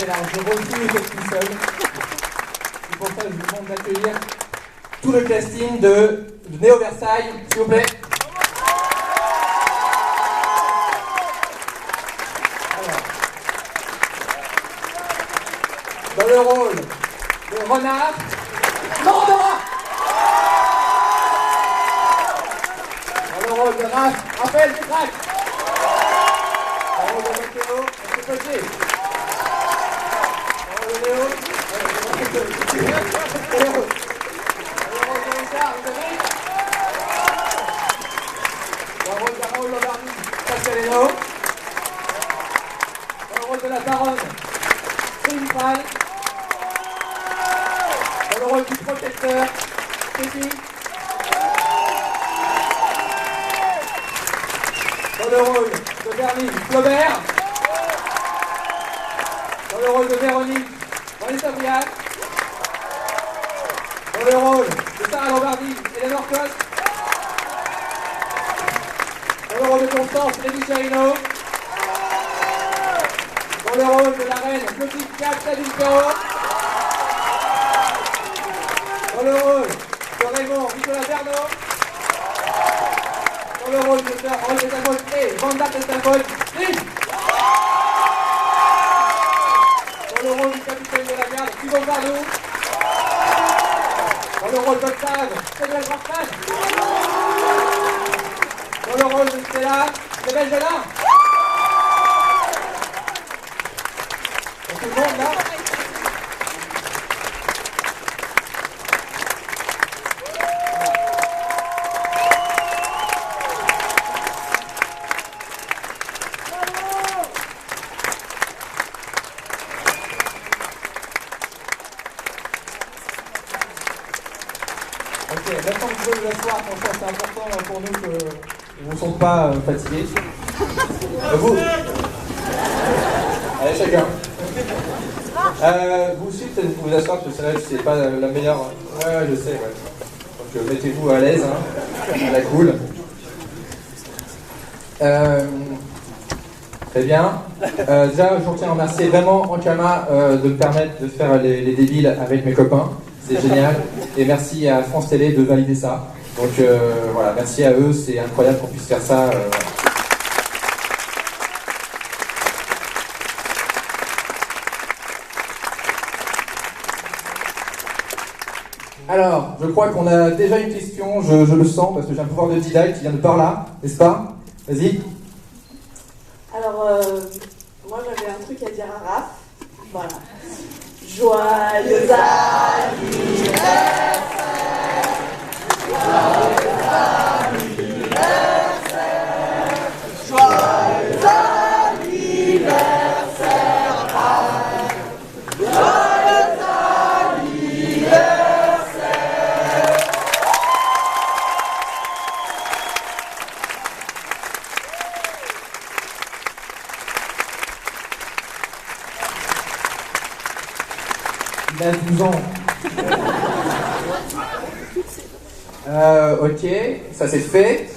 fait largement tout tout seul. Et pour ça, je vous demande d'accueillir tout le casting de Néo Versailles, s'il vous plaît. Alors, dans le rôle de Renard, Laurent Dora. Dans le rôle de Raphaël Descraques. Dans le rôle de Mathéo, M. Potier. Dans le rôle de Léo, dans le rôle de Richard, Dominique. Dans le rôle de Raoul Lombardi, Pascal Hénaud. Dans le rôle de la baronne, Céline Fall. Dans le rôle du protecteur, Stéphie. Dans le rôle de Bernie, Flaubert. Dans le rôle de Véronique, Vanessa Briac. Dans le rôle de Sarah Lombardi, Eleanor Coste. Dans le rôle de Constance, Eddie Charino. Dans le rôle de la reine, Clotilde Cap, Sabine Perrault. Dans le rôle de Raymond, Nicolas Bernot. Dans le rôle de Paul Testalbold et Vanda Testalbold, Steve. Dans le rôle du capitaine de la garde, Thibaut Bardot. Dans le rôle d'Octave, Cédric Bartman. Dans le rôle de Stella, Isabelle Jolin. Tout le monde là. Ok, maintenant que vous pouvez vous asseoir, franchement c'est important pour nous que vous ne soyez pas fatigués. Vous allez chacun. Vous aussi, peut-être vous vous asseoir, parce que celle-là, c'est pas la meilleure. Ouais, je sais, ouais. Donc mettez-vous à l'aise, hein, à la cool. Très bien. Déjà, je tiens à remercier vraiment Ankama de me permettre de faire les débiles avec mes copains. C'est génial. Et merci à France Télé de valider ça. Donc voilà, merci à eux, c'est incroyable qu'on puisse faire ça. Alors, je crois qu'on a déjà une question, je le sens, parce que j'ai un pouvoir de Didac qui vient de par là, n'est-ce pas? Vas-y. Alors, moi j'avais un truc à dire à Raph. Voilà. Joyeux anniversaire! Joyeux anniversaire! Joyeux anniversaire! Joyeux anniversaire! Il a 12 ans. Ok, ça c'est fait.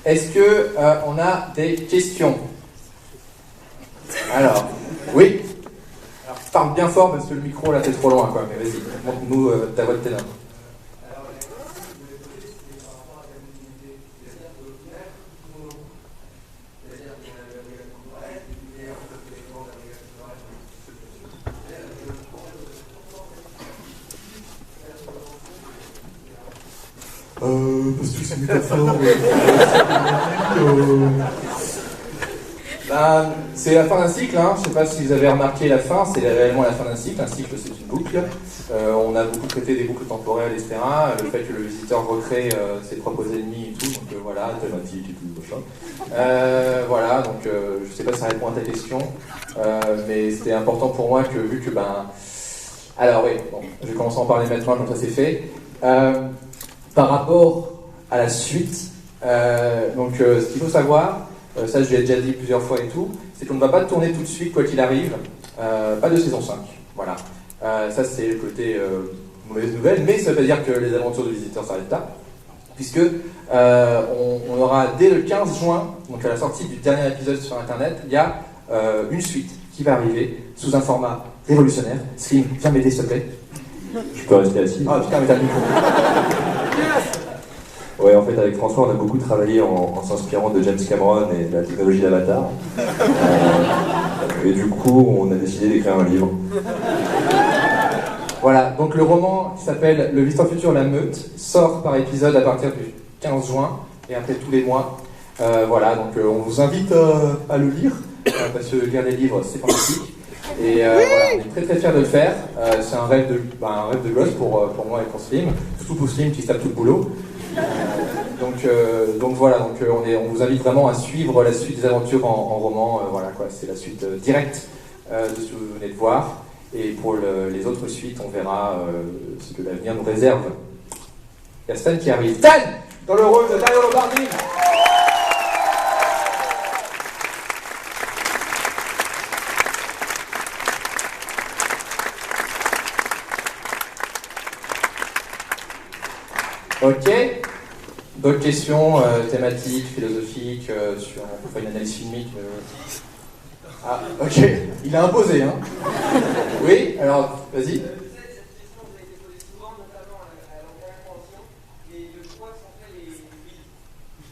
Est-ce que on a des questions? Alors, oui. Alors, parle bien fort parce que le micro là c'est trop loin quoi, mais vas-y, montre-nous ta voix de ténor. Parce que c'est une métaphore. C'est la fin d'un cycle, hein. Je ne sais pas si vous avez remarqué la fin, c'est réellement la fin d'un cycle. Un cycle, c'est une boucle. On a beaucoup traité des boucles temporelles, etc. Le fait que le visiteur recrée ses propres ennemis et tout, donc voilà, thématique et tout, machin. Voilà, donc je ne sais pas si ça répond à ta question, mais c'était important pour moi que, vu que, alors oui, bon, je vais commencer à en parler maintenant, comme ça c'est fait. Par rapport à la suite, ce qu'il faut savoir, ça je l'ai déjà dit plusieurs fois et tout, c'est qu'on ne va pas tourner tout de suite quoi qu'il arrive, pas de saison 5, voilà. Ça c'est le côté mauvaise nouvelle, mais ça veut pas dire que les aventures de visiteurs s'arrêtent là, puisque on aura dès le 15 juin, donc à la sortie du dernier épisode sur internet, il y a une suite qui va arriver sous un format révolutionnaire. Slim, viens m'aider s'il te plaît. Je peux rester assis. Ah putain, mais t'as le micro. Ouais, en fait, avec François, on a beaucoup travaillé en s'inspirant de James Cameron et de la technologie d'Avatar. Et du coup, on a décidé d'écrire un livre. Voilà, donc le roman qui s'appelle Le Visiteur Futur, la Meute, sort par épisode à partir du 15 juin et après tous les mois. Voilà, donc on vous invite à le lire, parce que lire des livres, c'est fantastique. Et voilà, on est très très fiers de le faire. C'est un rêve de gosse pour moi et pour Slim, surtout pour Slim qui se tape tout le boulot. Donc voilà, on vous invite vraiment à suivre la suite des aventures en roman. Voilà quoi, c'est la suite directe de ce que vous venez de voir. Et pour les autres suites, on verra ce que l'avenir nous réserve. Il y a Stan qui arrive. Stan, dans le rôle de Dario Lombardi. Ok. D'autres questions thématiques, philosophiques, sur on peut faire une analyse filmique. Ah, ok. Il a imposé, hein. Oui, alors, vas-y.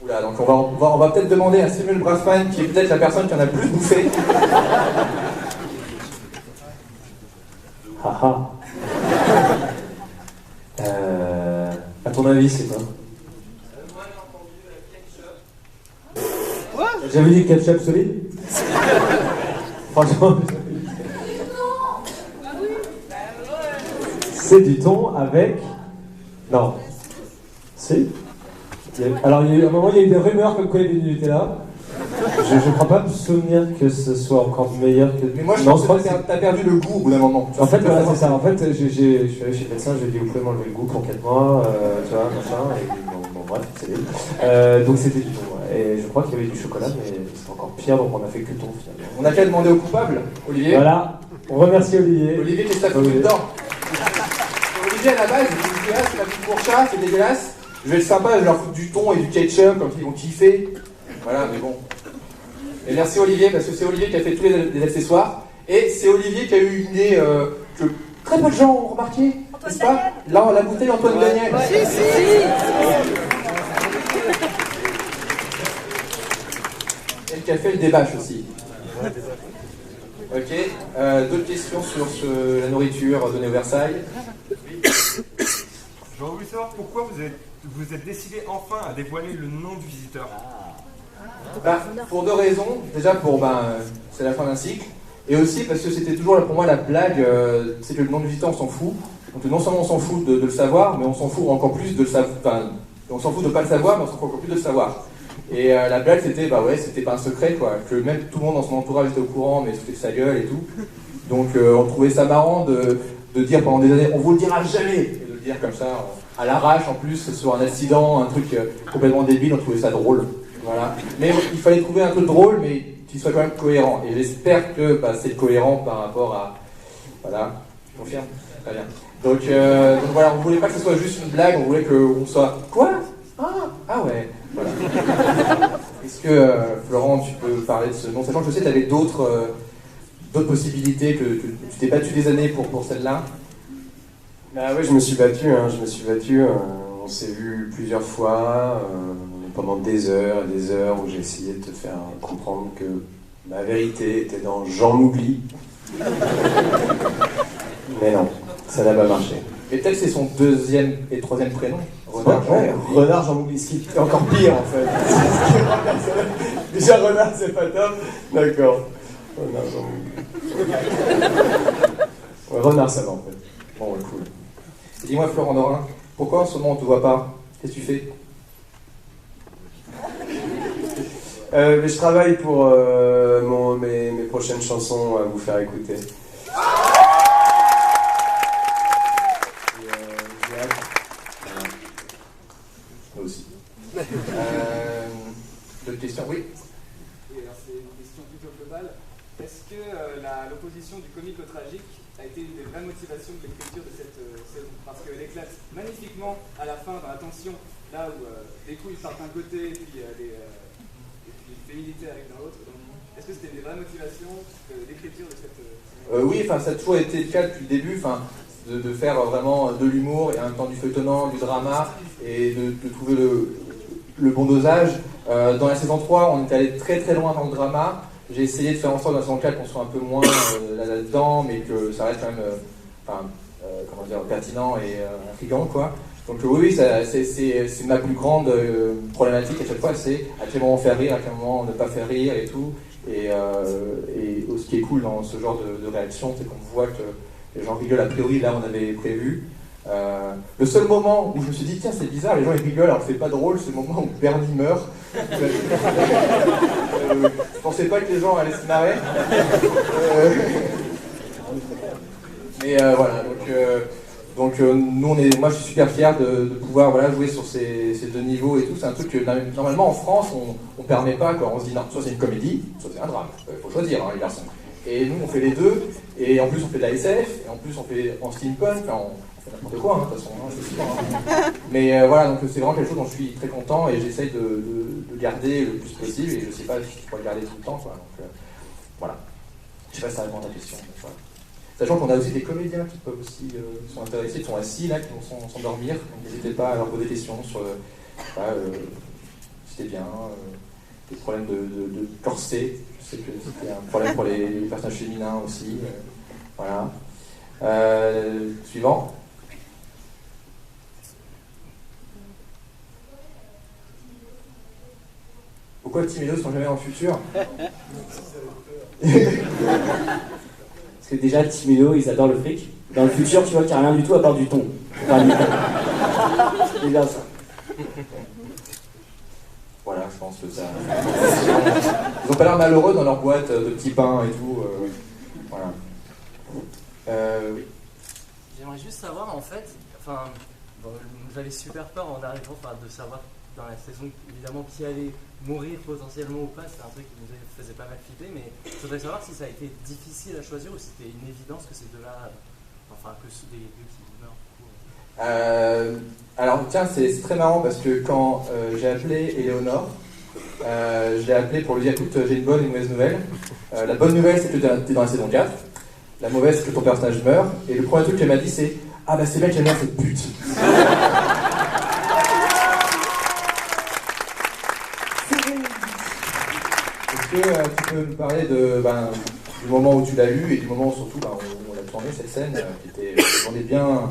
Oula, donc on va peut-être demander à Samuel Brassman, qui est peut-être la personne qui en a le plus bouffé. Haha. À ton avis, c'est quoi? J'avais dit ketchup solide. Franchement, c'est du thon avec... Non. Si. Alors, à un moment, il y a eu des rumeurs comme quoi il y avait du Nutella. Je ne crois pas me souvenir que ce soit encore meilleur que... Mais moi, je pense que t'as perdu le goût au bout d'un moment. En fait, voilà, c'est ça. En fait, je suis allé chez le médecin, je lui ai dit, vous pouvez m'enlever le goût pour 4 mois, tu vois, machin, et bon, bref, c'est donc c'était du thon, ouais. Et je crois qu'il y avait du chocolat, mais c'est encore pire, donc on a fait que le thon, finalement. On a qu'à demander au coupable, Olivier. Voilà, on remercie Olivier. Olivier, qu'est-ce que t'as foutu dedans? Olivier, à la base, il me dit, ah, c'est la petite pour chat, c'est dégueulasse. Je vais être sympa, je vais leur foutre du thon et du ketchup, comme ils vont kiffer. Voilà, mais bon. Et merci Olivier, parce que c'est Olivier qui a fait tous les accessoires. Et c'est Olivier qui a eu une idée que très peu de gens ont remarqué, n'est-ce pas? Là, la bouteille Antoine Daniel. Si. Et qui a fait le débâche aussi. Ok. D'autres questions sur la nourriture donnée au Versailles? J'aurais voulu savoir pourquoi vous êtes décidé enfin à dévoiler le nom du visiteur. Pour deux raisons. Déjà, c'est la fin d'un cycle. Et aussi parce que c'était toujours pour moi la blague, c'est que le nom du visiteur, on s'en fout. Donc non seulement on s'en fout de le savoir, mais on s'en fout encore plus de le savoir. Enfin, on s'en fout de pas le savoir, mais on s'en fout encore plus de le savoir. Et la blague, c'était, c'était pas un secret, quoi. Que même tout le monde dans son entourage était au courant, mais c'était de sa gueule et tout. Donc on trouvait ça marrant de dire pendant des années, on vous le dira jamais. Et de le dire comme ça, à l'arrache en plus, sur un accident, un truc complètement débile, on trouvait ça drôle. Voilà. Mais il fallait trouver un truc drôle, mais qui soit quand même cohérent. Et j'espère que c'est cohérent par rapport à... Voilà, je confirme. Très bien. Donc voilà, on voulait pas que ce soit juste une blague, on voulait qu'on soit... Quoi? Ah ouais. Voilà. Est-ce que, Florent, tu peux parler de ce nom? Sachant que je sais que tu avais d'autres possibilités, que tu t'es battu des années pour celle-là. Bah oui, je me suis battu. On s'est vu plusieurs fois, pendant des heures et des heures, où j'ai essayé de te faire comprendre que ma vérité était dans Jean Mougli. Mais non, ça n'a pas marché. Mais peut-être c'est son deuxième et troisième prénom. Renard Jean Mougli. Renard Jean Mougli, ce qui est encore pire en fait. Déjà Renard c'est pas top. D'accord. Renard Jean Mougli. Ouais, Renard ça va en fait. Bon, ouais, cool. Et dis-moi Florent Dorin, pourquoi en ce moment on te voit pas? Qu'est-ce que tu fais? Mais je travaille pour mes prochaines chansons à vous faire écouter. Moi aussi. D'autres questions? Oui. Oui, alors c'est une question plutôt globale. Est-ce que l'opposition du comique au tragique a été une des vraies motivations de l'écriture de cette saison? Parce qu'elle éclate magnifiquement à la fin dans la tension, là où des couilles partent d'un côté et puis fait militer avec dans l'autre. Est-ce que c'était une vraie motivation d'écriture de cette... Oui, enfin, ça a toujours été le cas depuis le début, enfin, de faire vraiment de l'humour et en même temps du feuilletonnant, du drama, et de trouver le bon dosage. Dans la saison 3, on est allé très très loin dans le drama. J'ai essayé de faire en sorte dans la saison 4 qu'on soit un peu moins là-dedans, mais que ça reste quand même comment dire, pertinent et intriguant, quoi. Donc oui, c'est ma plus grande problématique à chaque fois, c'est à quel moment faire rire, à quel moment ne pas faire rire et tout. Et ce qui est cool dans ce genre de réaction, c'est qu'on voit que les gens rigolent a priori, là on avait prévu. Le seul moment où je me suis dit, tiens c'est bizarre, les gens ils rigolent alors c'est pas drôle, c'est le moment où Bernie meurt. Je pensais pas que les gens allaient se marrer. Mais voilà, donc nous moi je suis super fier de pouvoir jouer sur ces deux niveaux et tout. C'est un truc que normalement en France on permet pas, quoi. On se dit non, soit c'est une comédie, soit c'est un drame, faut choisir les garçons. Et nous on fait les deux, et en plus on fait de la SF, et en plus on fait en steampunk, enfin, on fait n'importe quoi de toute façon, c'est sûr. Mais voilà, donc c'est vraiment quelque chose dont je suis très content, et j'essaye de garder le plus possible, et je sais pas si je pourrais le garder tout le temps, quoi. Donc voilà. Je sais pas si ça répond à ta question. Voilà. Sachant qu'on a aussi des comédiens qui peuvent aussi sont intéressés, qui sont assis là, qui vont s'endormir. Donc n'hésitez pas à leur poser des questions sur si c'était bien, des problèmes de corset. Je sais que c'était un problème pour les personnages féminins aussi. Voilà. Suivant. Pourquoi Tim et Lo sont jamais dans le futur? Parce que déjà, Tim et Lo, ils adorent le fric. Dans le futur, tu vois qu'il n'y a rien du tout à part du thon. C'est bien ça. Voilà, je pense que ça... Ils ont pas l'air malheureux dans leur boîte de petits pains et tout. Voilà. Oui. J'aimerais juste savoir, en fait, j'avais super peur en arrivant de savoir dans la saison, évidemment, qui allait mourir potentiellement ou pas. C'est un truc qui nous faisait pas mal flipper, mais je voudrais savoir si ça a été difficile à choisir ou si c'était une évidence que ces deux-là, que des deux qui meurent. Alors tiens, c'est très marrant parce que quand j'ai appelé Éléonore, je l'ai appelé pour lui dire écoute, j'ai une bonne et une mauvaise nouvelle. La bonne nouvelle, c'est que tu es dans la saison 4. La mauvaise, c'est que ton personnage meurt. Et le premier truc qu'elle m'a dit, c'est ah bah c'est bien qu'elle meurt cette pute. Est-ce que tu peux nous parler du moment où tu l'as lu et du moment où surtout où on a tourné cette scène qui était bien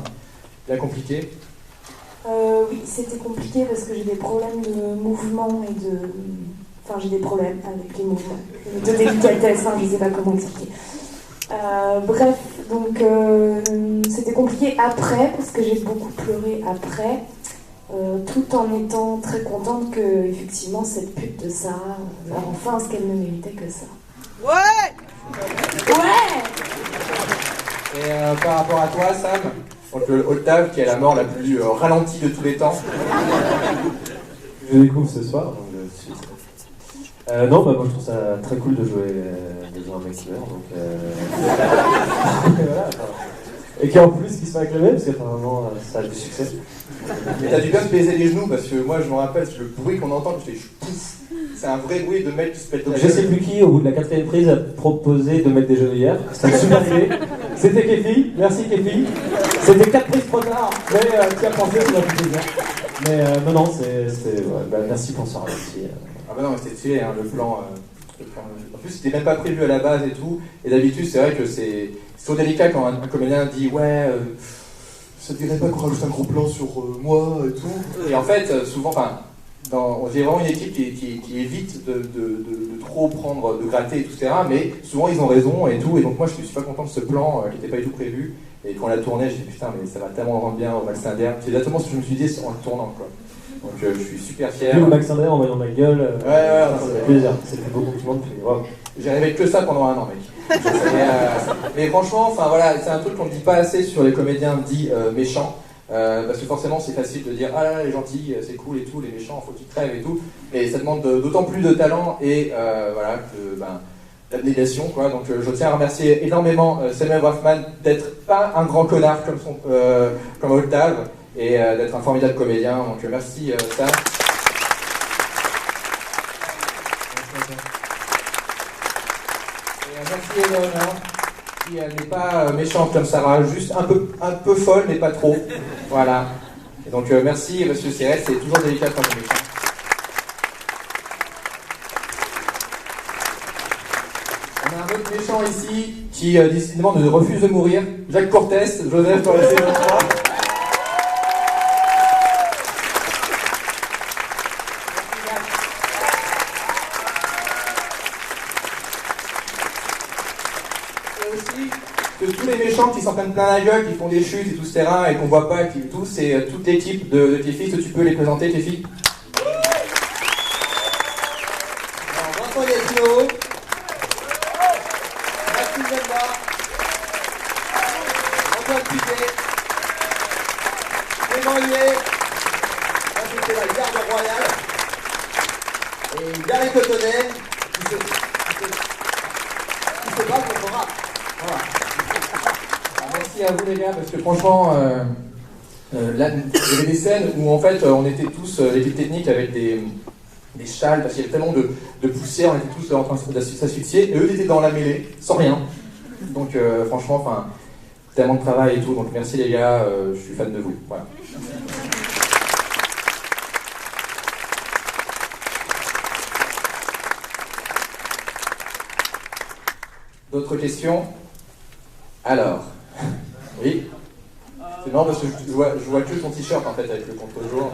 compliquée? Oui, c'était compliqué parce que j'ai des problèmes de mouvement et de... Enfin, j'ai des problèmes avec les mouvements, de délicatesse, je ne sais pas comment expliquer. Bref, donc c'était compliqué après parce que j'ai beaucoup pleuré après, tout en étant très contente que effectivement cette pute de Sarah meure enfin ce qu'elle ne méritait que ça. Ouais. Et par rapport à toi, Sam, donc Octave qui est la mort la plus ralentie de tous les temps. Je découvre ce soir, donc je suis... non, moi je trouve ça très cool de jouer un mec qui meurt, donc voilà, et qui en plus qui se fait acclamer parce que vraiment ça a du succès. Mais t'as dû bien te baiser les genoux parce que moi je me rappelle le bruit qu'on entend, je fais pouf. C'est un vrai bruit de mec qui se pète la gueule. Je sais plus qui, au bout de la 4e prise, a proposé de mettre des genouillères. C'était une super idée. C'était Kéfi, merci Kéfi. C'était 4 prises trop tard, mais qui a pensé, ça m'a fait plaisir. Mais non, merci pour ça aussi. Ah bah non, mais c'était tué, hein, le plan. En plus, c'était même pas prévu à la base et tout. Et d'habitude, c'est vrai que c'est trop délicat quand un comédien dit ouais, ça te dirait pas qu'on rajoute un gros plan sur moi et tout. Et en fait, souvent, j'ai vraiment une équipe qui évite de trop prendre, de gratter et tout, etc. Mais souvent, ils ont raison et tout. Et donc, moi, je suis pas content de ce plan qui n'était pas du tout prévu. Et quand on l'a tourné, j'ai dit putain, mais ça va tellement rendre bien au Max Linder. C'est exactement ce que je me suis dit en le tournant, quoi. Donc je suis super fier. Vu le Max Linder en voyant ma gueule, ouais, ça fait plaisir. C'est le plus beau compliment de tous. Wow. J'ai rêvé que ça pendant un an, mec. Mais franchement, c'est un truc qu'on ne dit pas assez sur les comédiens dits méchants. Parce que forcément, c'est facile de dire ah là, les gentils, c'est cool et tout, les méchants, faut qu'ils crèvent et tout. Mais ça demande d'autant plus de talent et l'abnégation, quoi. Donc je tiens à remercier énormément Samuel Braffman d'être pas un grand connard comme Octave et d'être un formidable comédien. Donc merci Sam. Et merci Eleonore, qui n'est pas méchante comme Sarah, juste un peu folle, mais pas trop. Voilà. Et donc merci Monsieur Cérès, c'est toujours délicat quand on est méchant. On a un autre méchant ici qui décidément refuse de mourir. Jacques Cortès, Joseph dans la saison 3. Et aussi que tous les méchants qui s'en prennent plein la gueule, qui font des chutes et tout ce terrain et qu'on voit pas, qui tout, c'est toute l'équipe de tes filles. Tu peux les présenter, tes filles? Alors, Vincent Gatineau, Maxime Zalba, Antoine Piquet, Clément Huet, ça c'était la garde royale, et Gary Cotonnet, qui se bat contre rap. Voilà. Alors, merci à vous les gars, parce que franchement, là, il y avait des scènes où en fait on était tous, l'équipe technique, avec des châles, parce qu'il y avait tellement de poussière, on était tous en train de s'asphyxier, et eux ils étaient dans la mêlée, sans rien. Donc franchement, tellement de travail et tout, donc merci les gars, je suis fan de vous. Voilà. D'autres questions? Alors, oui. C'est marrant parce que je vois que ton t-shirt en fait avec le contre-jour.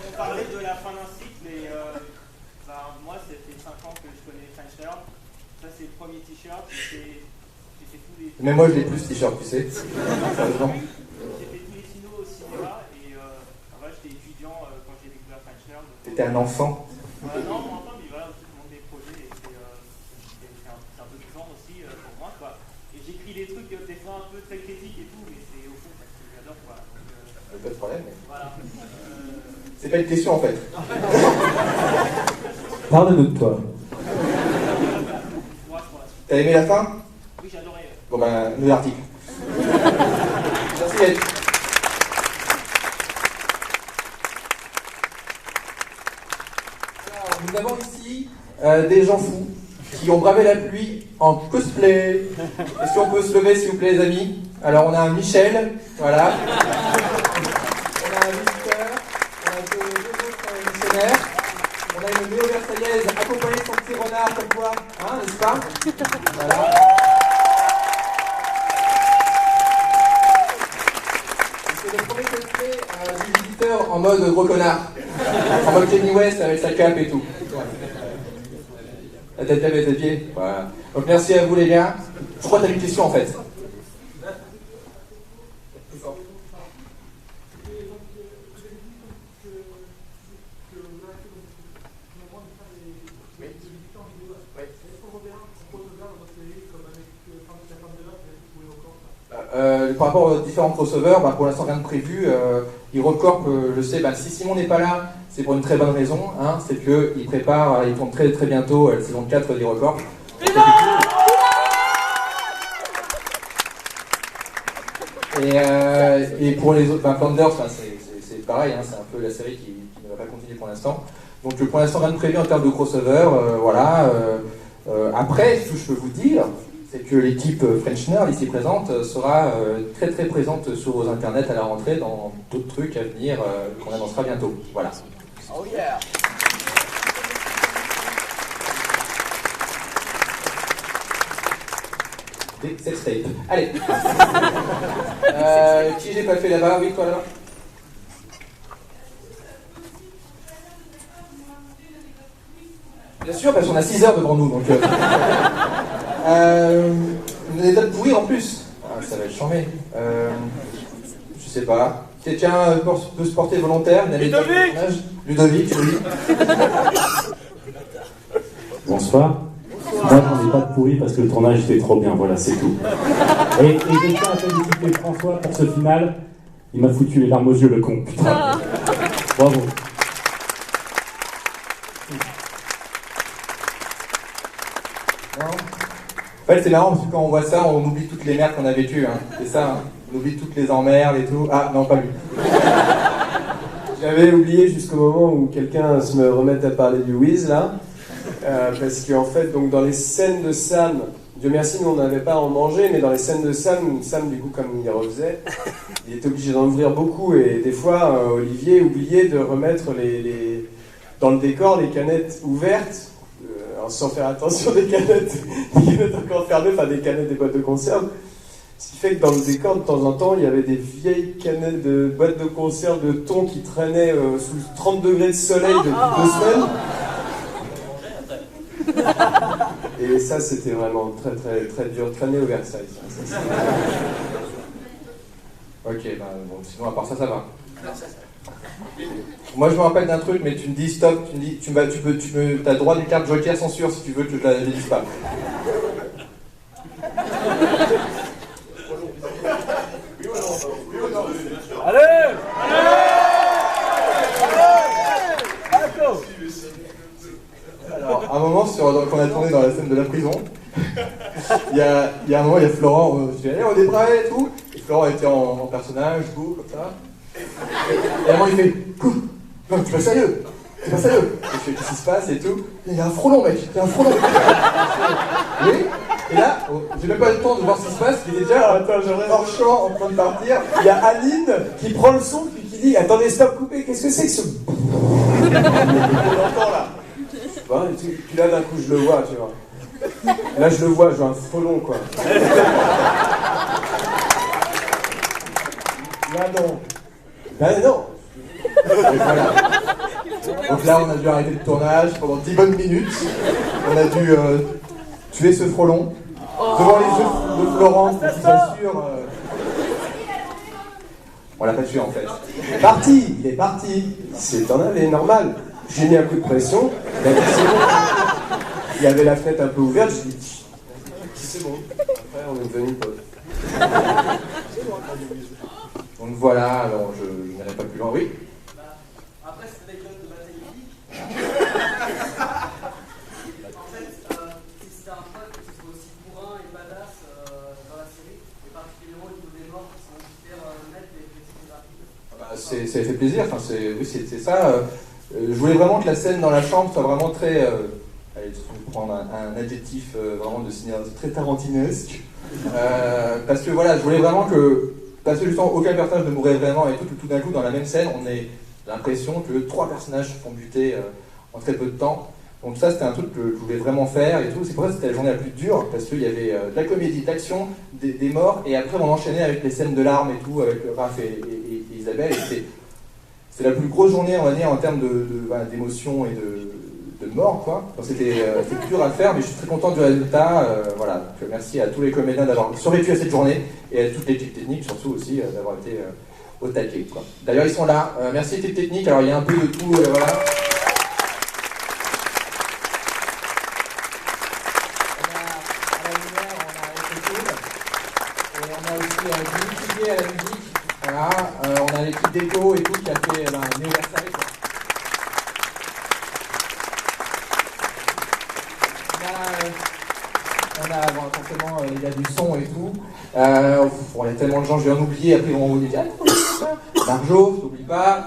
On parlait de la fin d'un cycle et moi ça fait 5 ans que je connais French Nerd. Ça c'est le premier t-shirt. J'ai fait tous les... Mais moi je l'ai plus ce t-shirt, tu sais. Sérieusement. J'ai fait tous les sinos au cinéma et j'étais étudiant quand j'ai découvert French Nerd. T'étais un enfant. Non, mon enfant, mais voilà, tout le monde des projets et c'est un peu vivant aussi pour moi quoi. Et j'écris des trucs des fois un peu très critiques et tout, mais c'est au fond parce que j'adore quoi. Donc, pas de problème. Mais... Voilà. C'est pas une question en fait. Parle-nous de toi. T'as aimé la fin? Oui, j'ai adoré. Bon ben, nous l'article. Merci Yannick. Alors, nous avons ici des gens fous qui ont bravé la pluie en cosplay. Est-ce qu'on peut se lever s'il vous plaît les amis? Alors on a un Michel, voilà. On a un visiteur, on a deux autres missionnaires. On a une néo-versaillaise accompagnée de son petit renard comme quoi, hein, n'est-ce pas? Voilà. C'est le premier cosplay du visiteur en mode gros connard. En mode Kenny West avec sa cape et tout. La tête avec tes pieds. Voilà. Donc merci à vous les gars. Je crois que t'as une question en fait. Par rapport aux différents crossovers, pour l'instant rien de prévu. HeroCorp, je sais, si Simon n'est pas là, c'est pour une très bonne raison. Hein, c'est qu'il prépare, il tourne très très bientôt la saison 4 d'HeroCorp. Et pour les autres, Flanders, c'est pareil, hein, c'est un peu la série qui ne va pas continuer pour l'instant. Donc pour l'instant rien de prévu en termes de crossover. Voilà. Après, ce que je peux vous dire, c'est que l'équipe French Nerd ici présente sera très très présente sur vos internets à la rentrée dans d'autres trucs à venir qu'on annoncera bientôt. Voilà. Oh yeah. Des sex tapes. Allez. Qui j'ai pas fait là-bas? Oui, toi là-bas. Bien sûr, parce qu'on a 6 heures devant nous, donc... Une état de pourrir en plus. Ah, ça va être chambé. Je sais pas. Quelqu'un peut se porter volontaire? Ludovic, oui. Bonsoir. Moi, j'en ai pas de pourri parce que le tournage était trop bien, voilà, c'est tout. Et quelqu'un a félicité François pour ce final. Il m'a foutu les larmes aux yeux, le con, putain. Bravo. Non. En fait, c'est marrant parce que quand on voit ça, on oublie toutes les merdes qu'on a vécues. Hein. C'est ça, hein. On oublie toutes les emmerdes et tout. Ah, non, pas lui. J'avais oublié jusqu'au moment où quelqu'un se me remette à parler du Wiz, là. Parce qu'en fait, donc, dans les scènes de Sam, Dieu merci, nous on n'avait pas à en manger, mais dans les scènes de Sam, du coup, comme il refaisait, il était obligé d'en ouvrir beaucoup. Et des fois, Olivier oubliait de remettre dans le décor les canettes ouvertes, sans faire attention des canettes encore fermées, enfin des canettes des boîtes de conserve. Ce qui fait que dans le décor, de temps en temps, il y avait des vieilles canettes de boîtes de conserve de thon qui traînaient sous 30 degrés de soleil depuis 2 semaines. Et ça, c'était vraiment très très très dur. Traîner au Versailles. Ça. Ok, bah bon, sinon à part ça, ça va. Moi je me rappelle d'un truc, mais tu me dis stop, tu me dis, t'as droit d'une carte Joker censure si tu veux que je la dise pas. Allez! Alors, à un moment, quand on a tourné dans la scène de la prison, il y a un moment, il y a Florent, je dis, allez, on est prêts et tout. Et Florent était en personnage, tout, comme ça. Et à un moment, il fait, non, t'es pas sérieux. Et je fais, qu'est-ce qui se passe et tout. Il y a un frelon, mec, il y a un frelon. Oui. Et là, j'ai même pas eu le temps de voir ce qui se passe, il est déjà hors champ, en train de partir. Il y a Aline qui prend le son, puis qui dit, attendez, stop, coupez, qu'est-ce que c'est que ce... On l'entend là. Bah, puis là, d'un coup, je le vois, tu vois. Là, je le vois, je vois un frelon, quoi. Là, non. Là, non. Et voilà. Donc là, on a dû arrêter le tournage pendant 10 bonnes minutes. On a dû tuer ce frelon devant les yeux de Florent, pour qu'il s'assure. On l'a pas tué, en fait. Il est parti. C'est en avait, normal. J'ai mis un coup de pression. Il y avait la fenêtre un peu ouverte. J'ai dit, c'est bon. Après, on est devenu potes. Donc voilà, alors je n'irai pas plus loin, oui. Après cette anecdote de bataille épique, en fait, si c'était un pote, que ce soit aussi bourrin et badass dans la série, et particulièrement au niveau des morts qui sont hyper nettes et précises et rapides. Ça fait plaisir, enfin, oui, c'est ça. Je voulais vraiment que la scène dans la chambre soit vraiment très... allez, je vais prendre un adjectif vraiment de cinéma très tarantinesque. Parce que voilà, je voulais vraiment que... Parce que justement, aucun personnage ne mourrait vraiment et tout d'un coup, dans la même scène, on a l'impression que 3 personnages se font buter en très peu de temps. Donc ça, c'était un truc que je voulais vraiment faire et tout. C'est pour ça que c'était la journée la plus dure, parce qu'il y avait de la comédie, de l'action, des morts, et après on enchaînait avec les scènes de larmes et tout, avec Raph et Isabelle. Et c'était la plus grosse journée, on va dire, en termes d'émotion et de mort, quoi. C'était dur à faire, mais je suis très content du résultat. Voilà, donc merci à tous les comédiens d'avoir survécu à cette journée et à toute l'équipe technique, surtout aussi d'avoir été au taquet, quoi. D'ailleurs, ils sont là. Merci l'équipe technique. Alors, il y a un peu de tout, voilà. À la lumière, on a l'équipe et on a aussi Dimitri à la musique. Voilà, on a l'équipe d'écho et tout qui a fait Néo Versailles, quoi. On a forcément les gars du son et tout. Il y a tellement de gens, je vais en oublier, après on vous dit Marjo, je n'oublie pas.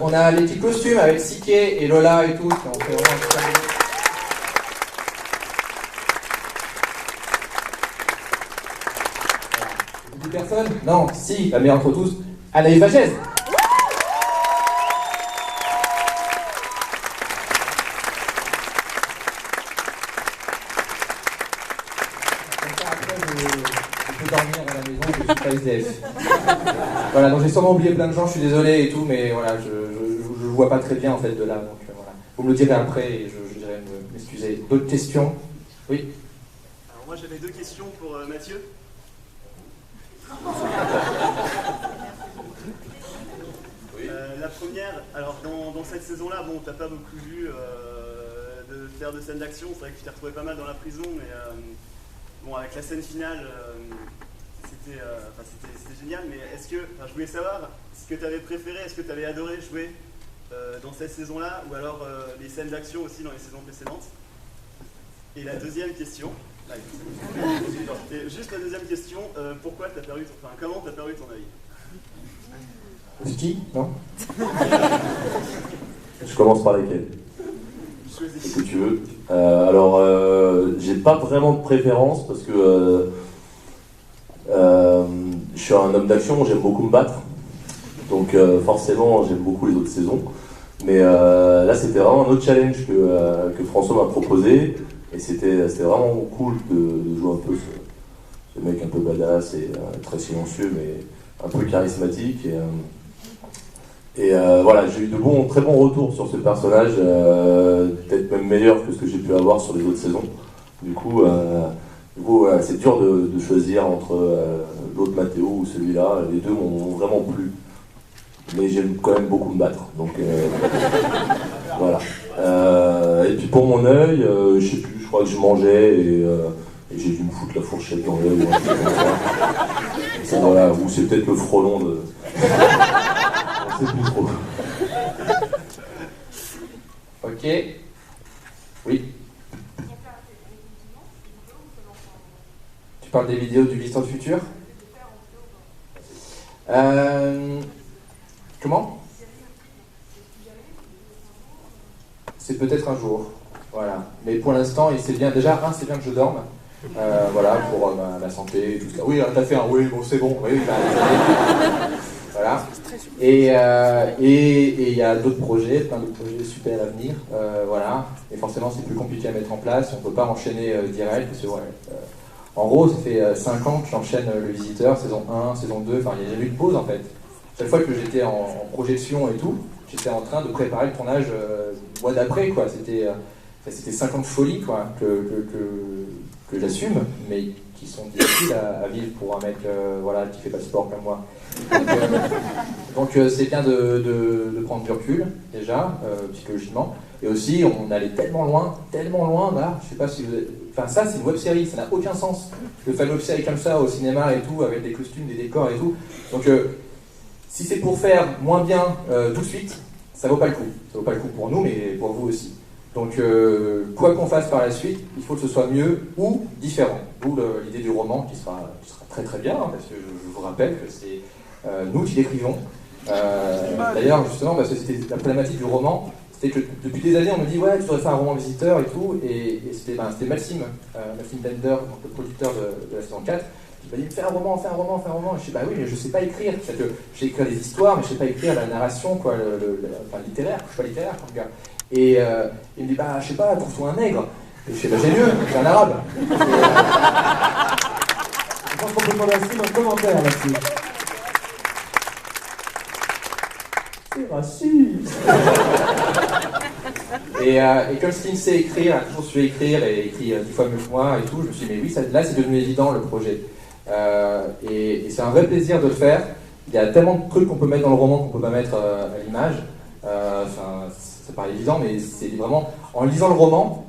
On a l'équipe costume avec Siké et Lola et tout, qui ont fait vraiment un super boulot. Voilà. 10 personnes? Non, si, la meilleure entre tous, Anaïs Vagès. Voilà, donc j'ai sûrement oublié plein de gens, je suis désolé et tout, mais voilà, je vois pas très bien en fait de là, donc voilà. Vous me le direz après et je dirais m'excuser. D'autres questions? Oui. Alors moi j'avais 2 questions pour Mathieu. La première, alors dans cette saison-là, bon, t'as pas beaucoup vu de faire de scènes d'action, c'est vrai que tu t'es retrouvé pas mal dans la prison, mais bon, avec la scène finale, c'était génial, mais je voulais savoir ce que tu avais préféré, est-ce que tu avais adoré jouer dans cette saison-là, ou alors les scènes d'action aussi dans les saisons précédentes. Et la deuxième question, Et juste la deuxième question, pourquoi t'as perdu ton... Enfin, comment t'as perdu ton œil? Ski, non? Je commence par lesquels? Choisis. Si tu veux. J'ai pas vraiment de préférence parce que je suis un homme d'action, j'aime beaucoup me battre. Donc forcément, j'aime beaucoup les autres saisons. Mais là, c'était vraiment un autre challenge que François m'a proposé. Et c'était vraiment cool de jouer un peu ce mec un peu badass et très silencieux, mais un peu charismatique. Et voilà, j'ai eu de très bons retours sur ce personnage, peut-être même meilleur que ce que j'ai pu avoir sur les autres saisons. Du coup voilà, c'est dur de choisir entre l'autre Mathéo ou celui-là. Les deux m'ont vraiment plu. Mais j'aime quand même beaucoup me battre. Donc voilà. Et puis pour mon œil, je sais plus, je crois que je mangeais et j'ai dû me foutre la fourchette dans l'œil. Ça, voilà, ou c'est peut-être le frelon de. On sait plus trop. Ok. Oui. Tu parles des vidéos du Visiteur du Futur? Comment? C'est peut-être un jour. Voilà. Mais pour l'instant, c'est bien. Déjà, c'est bien que je dorme. Voilà, pour ma santé et tout ça. Oui, t'as fait un oui, bon, c'est bon. Oui, voilà. Et il y a d'autres projets, plein d'autres projets super à venir. Voilà. Et forcément, c'est plus compliqué à mettre en place. On ne peut pas enchaîner direct. Parce que, en gros, ça fait 5 ans que j'enchaîne Le Visiteur, saison 1, saison 2. Enfin, il n'y a jamais eu de pause en fait. Chaque fois que j'étais en projection et tout, j'étais en train de préparer le tournage le mois d'après, quoi. C'était 5 ans de folie, quoi, que j'assume, mais qui sont difficiles à vivre pour un mec qui fait pas de sport comme moi. Donc c'est bien de prendre du recul, déjà, psychologiquement. Et aussi, on allait tellement loin, là, je sais pas si vous... Enfin, ça, c'est une web-série, ça n'a aucun sens. De faire une web-série comme ça, au cinéma et tout, avec des costumes, des décors et tout. Donc, si c'est pour faire moins bien tout de suite, ça vaut pas le coup. Ça vaut pas le coup pour nous, mais pour vous aussi. Donc, quoi qu'on fasse par la suite, il faut que ce soit mieux ou différent. D'où l'idée du roman qui sera très très bien, parce que je vous rappelle que c'est nous qui l'écrivons. D'ailleurs, justement, parce que c'était la problématique du roman, c'était que depuis des années, on me dit ouais, tu devrais faire un roman Visiteur et tout, et c'était Maxime Bender, donc le producteur de la saison 4, qui m'a dit fais un roman. Et je dis bah oui, mais je sais pas écrire. C'est que je sais écrire des histoires, mais je sais pas écrire la narration, quoi, littéraire. Je suis pas littéraire, comme gars. Et il me dit bah je sais pas, trouve-toi un nègre. Et je dis bah j'ai mieux, j'ai un arabe. Je pense qu'on peut demander à Steve un commentaire là-dessus. C'est raciste. Et comme Steve sait écrire, a toujours su écrire et écrit 10 fois mieux que moi et tout, je me suis dit mais oui, là c'est devenu évident le projet. Et c'est un vrai plaisir de le faire. Il y a tellement de trucs qu'on peut mettre dans le roman qu'on peut pas mettre à l'image. Ça paraît évident, mais c'est vraiment... En lisant le roman,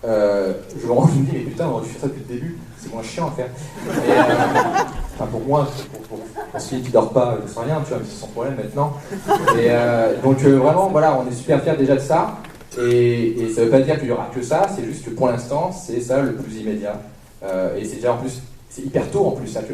je me dis mais putain, on aurait dû faire ça depuis le début, c'est moins chiant à faire. Enfin pour moi, pour celui qui dort pas, je sais rien, tu vois, mais c'est son problème maintenant. Et donc vraiment, voilà, on est super fiers déjà de ça. Et ça veut pas dire qu'il y aura que ça, c'est juste que pour l'instant, c'est ça le plus immédiat. Et c'est déjà en plus, c'est hyper tôt en plus, ça, que